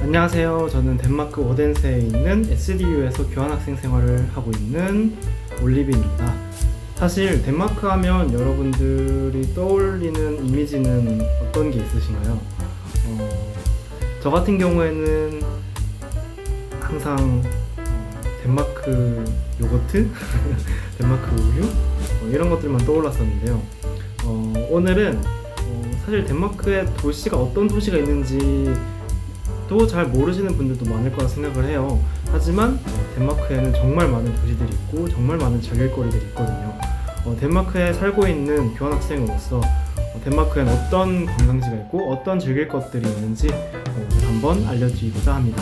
안녕하세요. 저는 덴마크 오덴세에 있는 SDU에서 교환학생 생활을 하고 있는 올리비입니다. 사실 덴마크 하면 여러분들이 떠올리는 이미지는 어떤 게 있으신가요? 저 같은 경우에는 항상 덴마크 요거트, 덴마크 우유 이런 것들만 떠올랐었는데요. 오늘은 사실 덴마크의 도시가 어떤 도시가 있는지 또 잘 모르시는 분들도 많을 거라 생각을 해요. 하지만 덴마크에는 정말 많은 도시들이 있고 정말 많은 즐길거리들이 있거든요. 덴마크에 살고 있는 교환학생으로서 덴마크엔 어떤 관광지가 있고 어떤 즐길 것들이 있는지 오늘 한번 알려드리고자 합니다.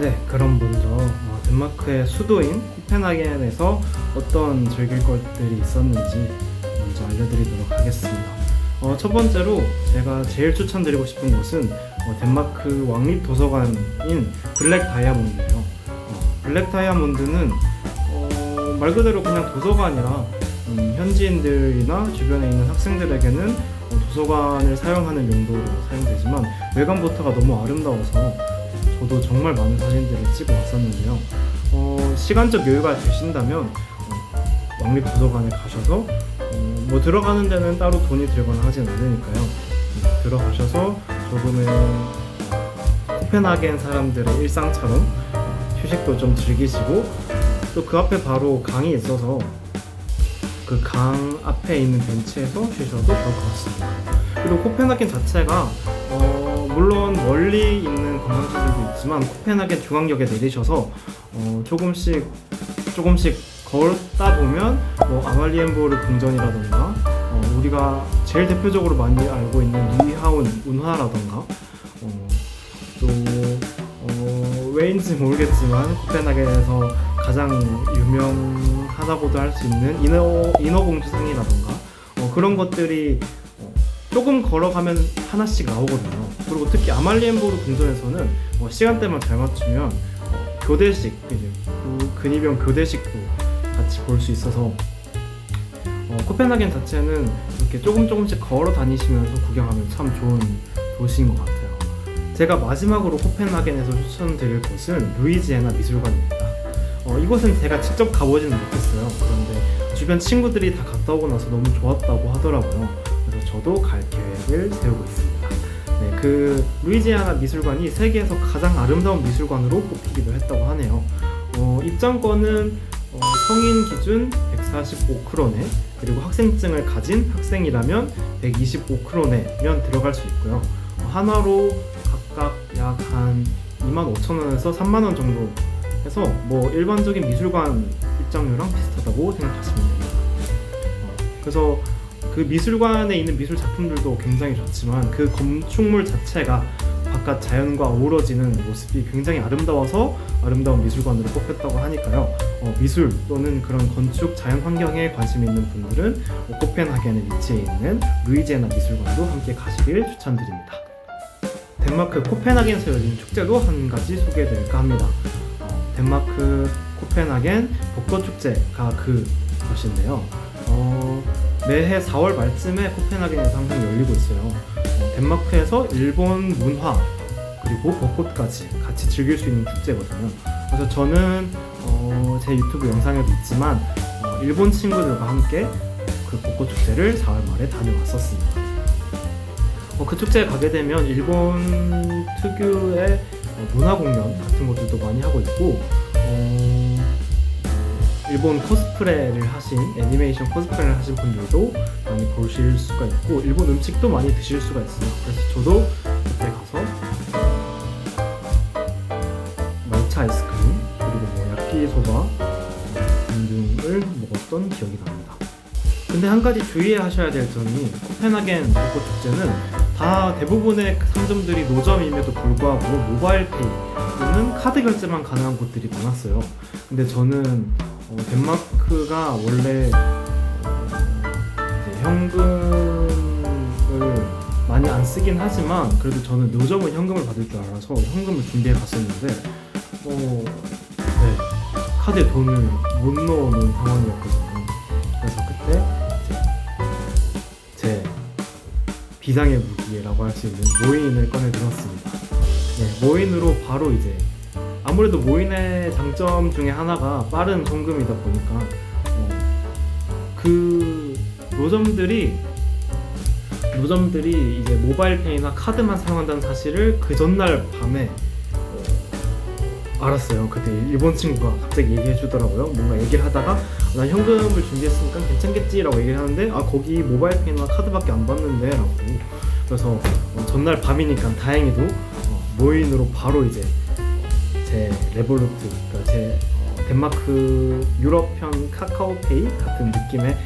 네, 그럼 먼저 덴마크의 수도인 코펜하겐에서 어떤 즐길 것들이 있었는지 먼저 알려드리도록 하겠습니다. 첫 번째로 제가 제일 추천드리고 싶은 곳은 덴마크 왕립 도서관인 블랙 다이아몬드예요. 블랙 다이아몬드는 말 그대로 그냥 도서관이라 현지인들이나 주변에 있는 학생들에게는 도서관을 사용하는 용도로 사용되지만 외관부터가 너무 아름다워서 저도 정말 많은 사진들을 찍어 왔었는데요. 시간적 여유가 되신다면 왕립 도서관에 가셔서 들어가는 데는 따로 돈이 들거나 하진 않으니까요. 들어가셔서 조금의 코펜하겐 사람들의 일상처럼 휴식도 좀 즐기시고 또 그 앞에 바로 강이 있어서 그 강 앞에 있는 벤치에서 쉬셔도 좋을 것 같습니다. 그리고 코펜하겐 자체가 물론 멀리 있는 관광지들도 있지만 코펜하겐 중앙역에 내리셔서 조금씩 걷다 보면 아말리엔보르 궁전이라던가 우리가 제일 대표적으로 많이 알고 있는 리하운 운하라던가 또 왜인지 모르겠지만 코펜하겐에서 가장 유명하다고도 할 수 있는 인어공주상이라던가 그런 것들이 조금 걸어가면 하나씩 나오거든요. 그리고 특히 아말리엔보르 궁전에서는 시간대만 잘 맞추면 교대식, 근위병 교대식도 같이 볼 수 있어서 코펜하겐 자체는 이렇게 조금씩 걸어 다니시면서 구경하면 참 좋은 도시인 것 같아요. 제가 마지막으로 코펜하겐에서 추천드릴 곳은 루이지애나 미술관입니다. 이곳은 제가 직접 가보지는 못했어요. 그런데 주변 친구들이 다 갔다 오고 나서 너무 좋았다고 하더라고요. 그래서 저도 갈 계획을 세우고 있습니다. 네, 그 루이지애나 미술관이 세계에서 가장 아름다운 미술관으로 꼽히기도 했다고 하네요. 입장권은 성인 기준 145크로네, 그리고 학생증을 가진 학생이라면 125크로네면 들어갈 수 있고요. 한화로 각각 약 한 25,000원에서 30,000원 정도 해서 일반적인 미술관 입장료랑 비슷하다고 생각하시면 됩니다. 그래서 그 미술관에 있는 미술 작품들도 굉장히 좋지만 그 건축물 자체가 바깥 자연과 어우러지는 모습이 굉장히 아름다워서 아름다운 미술관으로 꼽혔다고 하니까요. 미술 또는 그런 건축 자연 환경에 관심 있는 분들은 코펜하겐에 위치해 있는 루이지애나 미술관도 함께 가시길 추천드립니다. 덴마크 코펜하겐에서 열린 축제도 한 가지 소개해드릴까 합니다. 덴마크 코펜하겐 벚꽃축제가 그 것인데요. 매해 4월 말쯤에 코펜하겐에서 항상 열리고 있어요. 덴마크에서 일본 문화 그리고 벚꽃까지 같이 즐길 수 있는 축제거든요. 그래서 저는 제 유튜브 영상에도 있지만 일본 친구들과 함께 그 벚꽃 축제를 4월 말에 다녀왔었습니다. 그 축제에 가게 되면 일본 특유의 문화 공연 같은 것들도 많이 하고 있고 일본 코스프레를 하신 애니메이션 코스프레를 하신 분들도 많이 보실 수가 있고 일본 음식도 많이 드실 수가 있어요. 그래서 저도 그때 가서 말차 아이스크림 그리고 야끼소바 등등을 먹었던 기억이 납니다. 근데 한 가지 주의하셔야 될 점이 코펜하겐 벚꽃 축제는 다 대부분의 상점들이 노점임에도 불구하고 모바일 페이 또는 카드 결제만 가능한 곳들이 많았어요. 근데 저는 덴마크가 원래 현금을 많이 안 쓰긴 하지만 그래도 저는 노점은 현금을 받을 줄 알아서 현금을 준비해 갔었는데 네, 카드에 돈을 못 넣어놓은 상황이었거든요. 그래서 그때 제 비상의 무기라고 할 수 있는 모인을 꺼내 들었습니다. 모인으로 바로 이제 아무래도 모인의 장점 중에 하나가 빠른 송금이다 보니까 그 노점들이 이제 모바일페이나 카드만 사용한다는 사실을 그 전날 밤에 알았어요. 그때 일본 친구가 갑자기 얘기해 주더라고요. 뭔가 얘기를 하다가 나 현금을 준비했으니까 괜찮겠지라고 얘기를 하는데 거기 모바일페이나 카드밖에 안 받는데 라고. 그래서 전날 밤이니까 다행히도 모인으로 바로 이제 제 레볼루트, 그러니까 제 덴마크 유럽형 카카오페이 같은 느낌의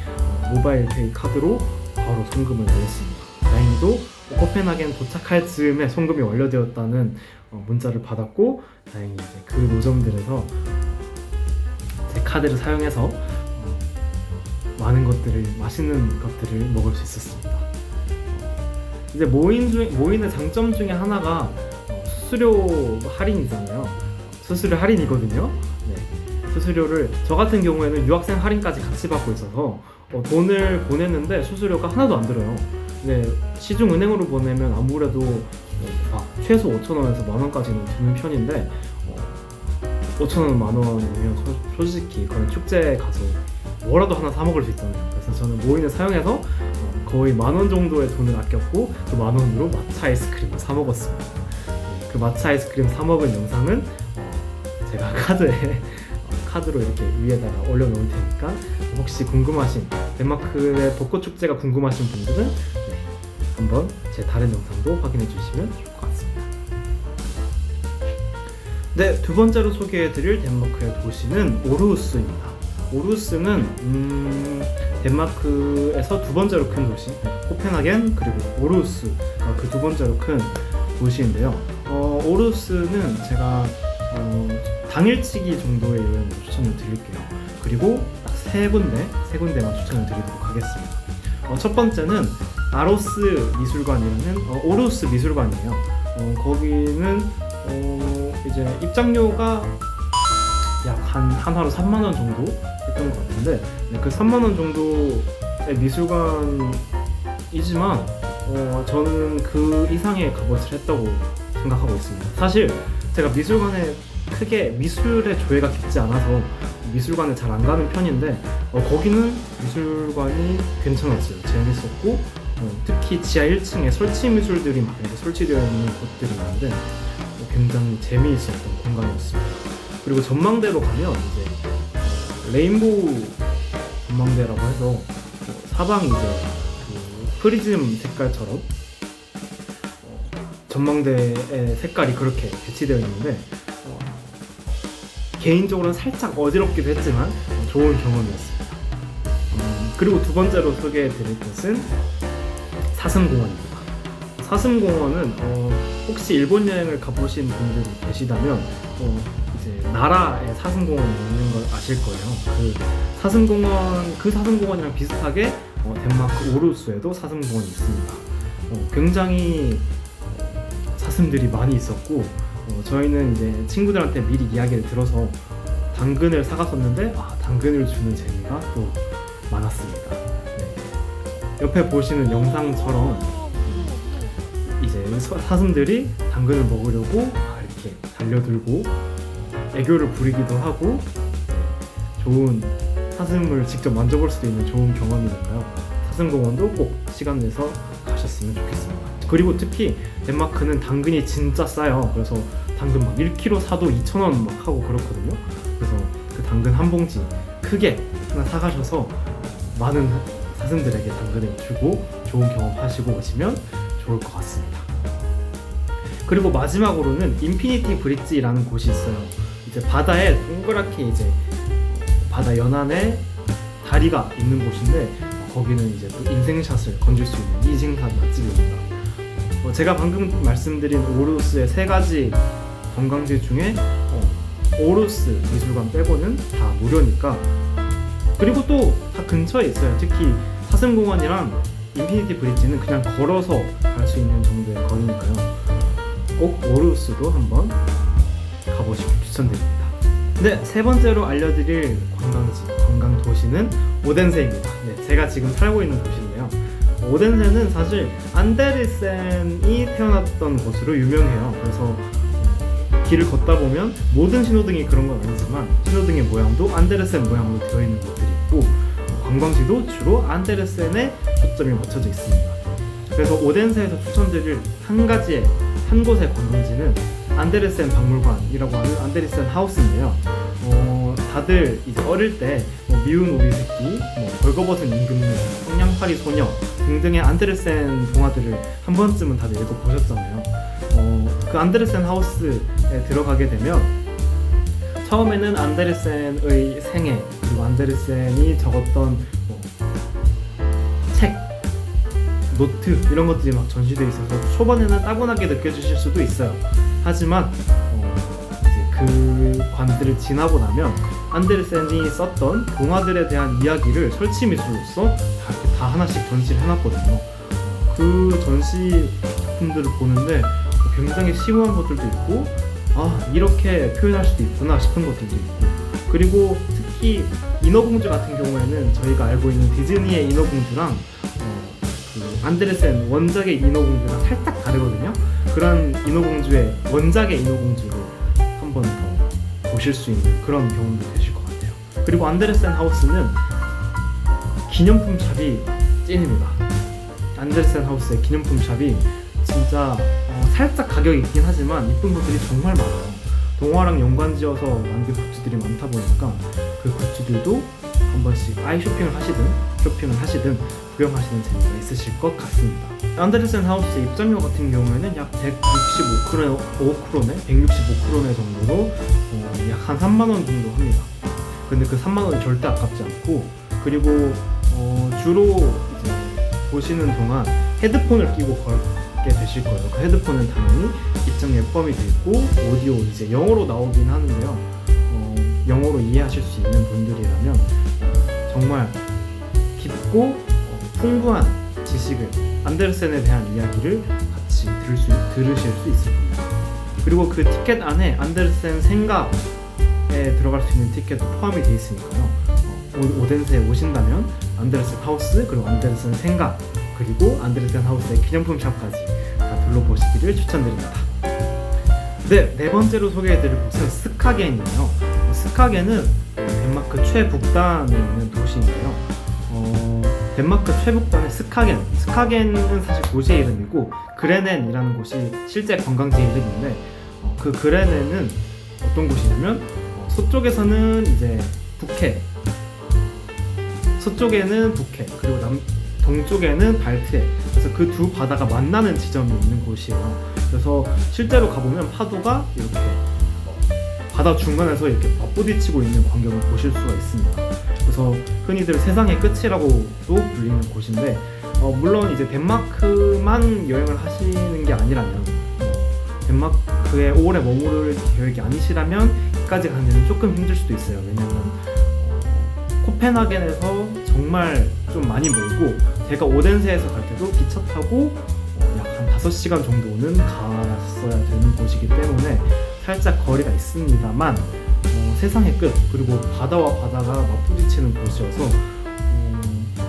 모바일페이 카드로 바로 송금을 내렸습니다. 다행히도 코펜하겐 도착할 즈음에 송금이 완료되었다는 문자를 받았고, 다행히 이제 그 노점들에서 제 카드를 사용해서 많은 것들을, 맛있는 것들을 먹을 수 있었습니다. 이제 모인의 장점 중에 하나가 수수료 할인이잖아요. 수수료 할인이거든요. 네. 수수료를 저 같은 경우에는 유학생 할인까지 같이 받고 있어서 돈을 보냈는데 수수료가 하나도 안 들어요. 근데 시중은행으로 보내면 아무래도 최소 5,000원에서 만원까지는 드는 편인데 5,000원, 만원이면 솔직히 그런 축제에 가서 뭐라도 하나 사 먹을 수 있잖아요. 그래서 저는 모인을 사용해서 거의 만원 정도의 돈을 아꼈고 그 만원으로 마차 아이스크림을 사 먹었습니다. 그 마차 아이스크림 사 먹은 영상은 제가 카드로 이렇게 위에다가 올려놓을 테니까 혹시 궁금하신 덴마크의 벚꽃 축제가 궁금하신 분들은 한번 제 다른 영상도 확인해 주시면 좋을 것 같습니다. 네, 두 번째로 소개해드릴 덴마크의 도시는 오르우스입니다. 오르우스는 덴마크에서 두 번째로 큰 도시, 코펜하겐 그리고 오르우스가 그 두 번째로 큰 도시인데요. 오르우스는 제가 당일치기 정도의 여행을 추천을 드릴게요. 그리고 딱 세 군데만 추천을 드리도록 하겠습니다. 첫 번째는 아로스 미술관이라는 오르우스 미술관이에요. 거기는 이제 입장료가 약 한화로 3만원 정도 했던 것 같은데, 그 3만원 정도의 미술관이지만 저는 그 이상의 값어치를 했다고 생각하고 있습니다. 사실 제가 미술관에 크게 미술의 조예가 깊지 않아서 미술관을 잘 안 가는 편인데 거기는 미술관이 괜찮았어요. 재밌었고 특히 지하 1층에 설치 미술들이 많이 설치되어 있는 곳들이 있는데 굉장히 재미있었던 공간이었습니다. 그리고 전망대로 가면 이제 레인보우 전망대라고 해서 사방이 이제 그 프리즘 색깔처럼 전망대의 색깔이 그렇게 배치되어 있는데 개인적으로는 살짝 어지럽기도 했지만 좋은 경험이었습니다. 그리고 두 번째로 소개해드릴 곳은 사슴공원입니다. 사슴공원은 혹시 일본 여행을 가보신 분들이 계시다면 이제 나라에 사슴공원이 있는 걸 아실 거예요. 그 사슴공원이랑 비슷하게 덴마크 오르우스에도 사슴공원이 있습니다. 굉장히 사슴들이 많이 있었고 저희는 이제 친구들한테 미리 이야기를 들어서 당근을 사갔었는데 당근을 주는 재미가 또 많았습니다. 네. 옆에 보시는 영상처럼 이제 사슴들이 당근을 먹으려고 이렇게 달려들고 애교를 부리기도 하고 좋은 사슴을 직접 만져볼 수도 있는 좋은 경험이니까요. 사슴공원도 꼭 시간 내서 가셨으면 좋겠습니다. 그리고 특히 덴마크는 당근이 진짜 싸요. 그래서 당근 막 1kg 사도 2,000원 막 하고 그렇거든요. 그래서 그 당근 한 봉지 크게 하나 사가셔서 많은 사슴들에게 당근을 주고 좋은 경험 하시고 오시면 좋을 것 같습니다. 그리고 마지막으로는 인피니티 브릿지라는 곳이 있어요. 이제 바다에 동그랗게 이제 바다 연안에 다리가 있는 곳인데 거기는 이제 또 인생샷을 건질 수 있는 인생샷 맛집입니다. 제가 방금 말씀드린 오르우스의 세 가지 관광지 중에 오르우스 미술관 빼고는 다 무료니까, 그리고 또 다 근처에 있어요. 특히 사슴공원이랑 인피니티 브릿지는 그냥 걸어서 갈 수 있는 정도의 거리니까요. 꼭 오르우스도 한번 가보시길 추천드립니다. 네, 세 번째로 알려드릴 관광 도시는 오덴세입니다. 네, 제가 지금 살고 있는 곳인데요. 오덴세는 사실 안데르센이 태어났던 곳으로 유명해요. 그래서 길을 걷다 보면 모든 신호등이 그런 건 아니지만 신호등의 모양도 안데르센 모양으로 되어 있는 곳들이 있고 관광지도 주로 안데르센에 초점이 맞춰져 있습니다. 그래서 오덴세에서 추천드릴 한 곳의 관광지는 안데르센 박물관이라고 하는 안데르센 하우스인데요. 다들 이제 어릴 때 미운 오리 새끼, 벌거벗은 임금님, 성냥팔이 소녀 등등의 안데르센 동화들을 한 번쯤은 다들 읽어보셨잖아요. 그 안데르센 하우스에 들어가게 되면 처음에는 안데르센의 생애 그리고 안데르센이 적었던 책, 노트 이런 것들이 막 전시되어 있어서 초반에는 따분하게 느껴지실 수도 있어요. 하지만 이제 그 관들을 지나고 나면 안데르센이 썼던 동화들에 대한 이야기를 설치 미술로서 다 하나씩 전시를 해놨거든요. 그 전시 작품들을 보는데 굉장히 심오한 것들도 있고 이렇게 표현할 수도 있구나 싶은 것들도 있고, 그리고 특히 인어공주 같은 경우에는 저희가 알고 있는 디즈니의 인어공주랑 그 안데르센 원작의 인어공주랑 살짝 다르거든요. 그런 인어공주의 원작의 인어공주를 한 번 더 보실 수 있는 그런 경험도 되실 것 같아요. 그리고 안데르센 하우스는 기념품 샵이 찐입니다. 안데르센 하우스의 기념품 샵이 진짜 살짝 가격이 있긴 하지만 이쁜 것들이 정말 많아요. 동화랑 연관지어서 만든 굿즈들이 많다 보니까 그 굿즈들도 한 번씩 아이 쇼핑을 하시든 구경하시는 재미가 있으실 것 같습니다. 안데르센 하우스 입장료 같은 경우에는 약 165크로네 정도로 약 한 3만원 정도 합니다. 근데 그 3만원이 절대 아깝지 않고, 그리고 주로 이제 보시는 동안 헤드폰을 끼고 걷게 되실 거예요. 그 헤드폰은 당연히 입장료에 포함이 되어 있고 오디오 이제 영어로 나오긴 하는데요. 영어로 이해하실 수 있는 분들이라면 정말 깊고 풍부한 지식을, 안데르센에 대한 이야기를 같이 들으실 수 있을 겁니다. 그리고 그 티켓 안에 안데르센 생가에 들어갈 수 있는 티켓도 포함이 되어 있으니까요. 오덴세에 오신다면 안데르센 하우스, 그리고 안데르센 생가, 그리고 안데르센 하우스의 기념품 샵까지 다 둘러보시기를 추천드립니다. 네 번째로 소개해드릴 곳은 스카겐이에요. 스카겐은 덴마크 최북단에 있는 도시인데요. 덴마크 최북단의 스카겐은 사실 도시의 이름이고 그레넨이라는 곳이 실제 관광지 이름인데, 그 그레넨은 어떤 곳이냐면 서쪽에서는 이제 북해, 서쪽에는 북해, 그리고 동쪽에는 발트해, 그래서 그 두 바다가 만나는 지점이 있는 곳이에요. 그래서 실제로 가보면 파도가 이렇게 바다 중간에서 이렇게 맞부딪히고 있는 광경을 보실 수가 있습니다. 그래서 흔히들 세상의 끝이라고도 불리는 곳인데, 물론 이제 덴마크만 여행을 하시는 게 아니라면, 덴마크에 오래 머무를 계획이 아니시라면 여기까지 가는 데는 조금 힘들 수도 있어요. 왜냐면 코펜하겐에서 정말 좀 많이 멀고, 제가 오덴세에서 갈 때도 기차 타고 약 한 5시간 정도는 갔어야 되는 곳이기 때문에 살짝 거리가 있습니다만 세상의 끝, 그리고 바다와 바다가 맞부딪히는 곳이어서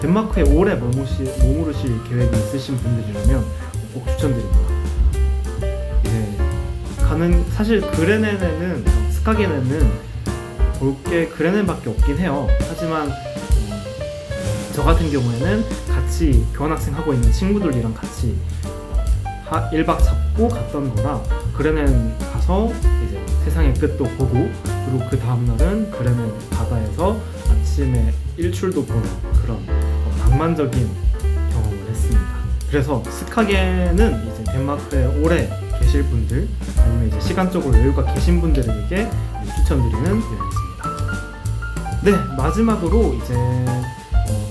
덴마크에 오래 머무르실 계획이 있으신 분들이라면 꼭 추천드립니다. 사실 스카겐에는 볼 게 그레넨밖에 없긴 해요. 하지만 저 같은 경우에는 같이 교환학생 하고 있는 친구들이랑 같이 1박 잡고 갔던 거라 그레넨 가서 이제 세상의 끝도 보고, 그리고 그 다음날은 그레넨 바다에서 아침에 일출도 보는 그런 낭만적인 경험을 했습니다. 그래서 스카겐은 이제 덴마크에 오래 계실 분들, 아니면 이제 시간적으로 여유가 계신 분들에게 추천드리는 여행지입니다. 네, 마지막으로 이제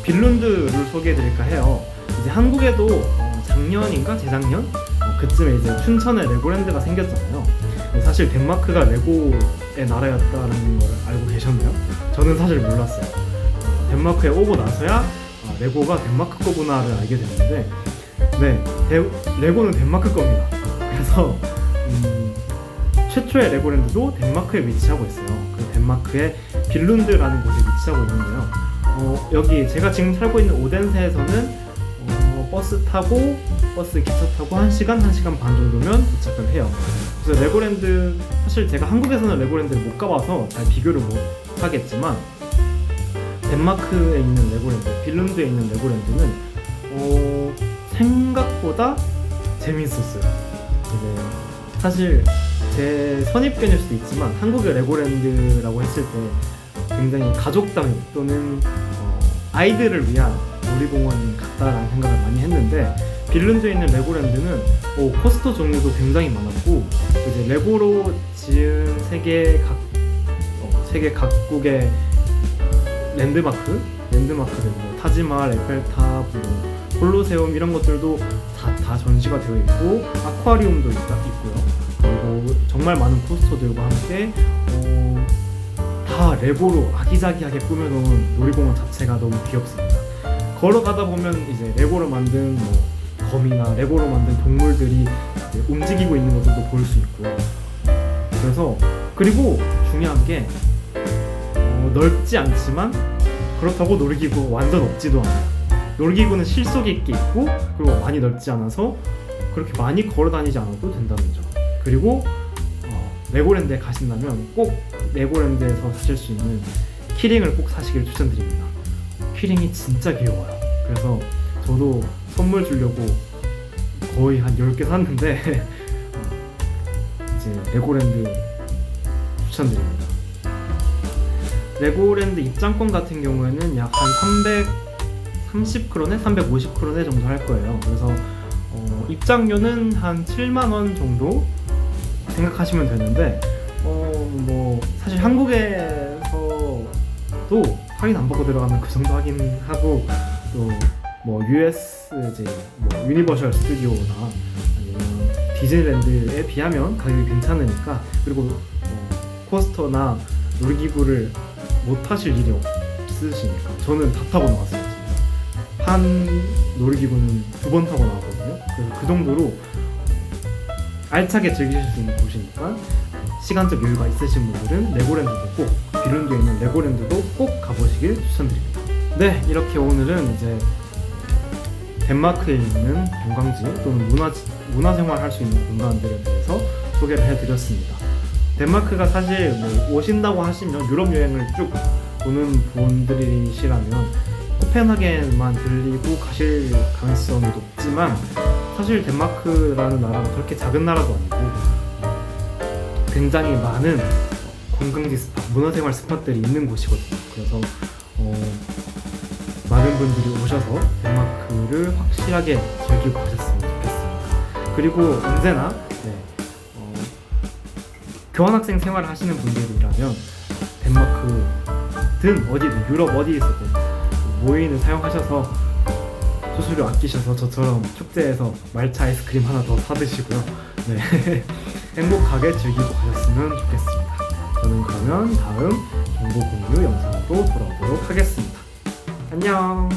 빌룬드를 소개해드릴까 해요. 이제 한국에도 작년인가 재작년 그쯤에 이제 춘천에 레고랜드가 생겼잖아요. 사실 덴마크가 레고의 나라였다는 걸 알고 계셨나요? 저는 사실 몰랐어요. 덴마크에 오고 나서야 레고가 덴마크 거구나를 알게 됐는데, 네, 레고는 덴마크 겁니다. 그래서 최초의 레고랜드도 덴마크에 위치하고 있어요. 그 덴마크의 빌룬드라는 곳에 위치하고 있는데요. 여기 제가 지금 살고 있는 오덴세에서는 버스 기차 타고 1시간, 1시간 반 정도면 도착을 해요. 그래서 레고랜드, 사실 제가 한국에서는 레고랜드를 못 가봐서 잘 비교를 못 하겠지만 덴마크에 있는 레고랜드, 빈란드에 있는 레고랜드는 생각보다 재밌었어요. 이제 사실 제 선입견일 수도 있지만 한국의 레고랜드라고 했을 때 굉장히 가족당 또는 아이들을 위한 놀이공원 같다라는 생각을 많이 했는데, 빈란드에 있는 레고랜드는 코스터 종류도 굉장히 많았고, 이제 레고로 지은 세계 각국의 랜드마크들, 뭐 타지마할, 에펠탑, 뭐 콜로세움 이런 것들도 다 전시가 되어 있고, 아쿠아리움도 있고요. 그리고 정말 많은 코스터들과 함께 다 레고로 아기자기하게 꾸며놓은 놀이공원 자체가 너무 귀엽습니다. 걸어가다 보면 이제 레고로 만든 뭐 거미나 레고로 만든 동물들이 움직이고 있는 것들도 볼 수 있고요. 그리고 중요한 게 넓지 않지만 그렇다고 놀이기구 완전 없지도 않아요. 놀이기구는 실속 있게 있고, 그리고 많이 넓지 않아서 그렇게 많이 걸어 다니지 않아도 된다는 점. 그리고 레고랜드에 가신다면 꼭 레고랜드에서 사실 수 있는 키링을 꼭 사시길 추천드립니다. 키링이 진짜 귀여워요. 그래서 저도 선물 주려고 거의 한 10개 샀는데 이제 레고랜드 추천드립니다. 레고랜드 입장권 같은 경우에는 약 한 330크로네, 350크로네 정도 할 거예요. 그래서 입장료는 한 7만 원 정도 생각하시면 되는데, 뭐 사실 한국에서도 할인 안 받고 들어가면 그 정도 하긴 하고, 또 뭐 USJ, 뭐 유니버셜 스튜디오나 아니면 디즈니랜드에 비하면 가격이 괜찮으니까, 그리고 코스터나 놀이기구를 못 타실 일이 없으시니까 저는 다 타고 나왔어요. 진짜 한 놀이기구는 2번 타고 나왔거든요. 그래서 그 정도로 알차게 즐기실 수 있는 곳이니까 시간적 여유가 있으신 분들은 레고랜드도 꼭, 빈란드에 있는 레고랜드도 꼭 가보시길 추천드립니다. 네, 이렇게 오늘은 이제 덴마크에 있는 관광지 또는 문화생활 할 수 있는 공간들에 대해서 소개를 해드렸습니다. 덴마크가 사실 뭐 오신다고 하시면 유럽 여행을 쭉 보는 분들이시라면 코펜하겐만 들리고 가실 가능성이 높지만, 사실 덴마크라는 나라가 그렇게 작은 나라도 아니고 굉장히 많은 관광지 스팟, 문화생활 스팟들이 있는 곳이거든요. 그래서 많은 분들이 오셔서 덴마크를 확실하게 즐기고 가셨으면 좋겠습니다. 그리고 언제나 교환학생 생활을 하시는 분들이라면 덴마크든 어디든 유럽 어디 있어도 모인을 사용하셔서 수수료 아끼셔서 저처럼 축제에서 말차 아이스크림 하나 더 사드시고요. 네. 행복하게 즐기고 가셨으면 좋겠습니다. 저는 그러면 다음 정보 공유 영상으로 돌아오도록 하겠습니다. 안녕.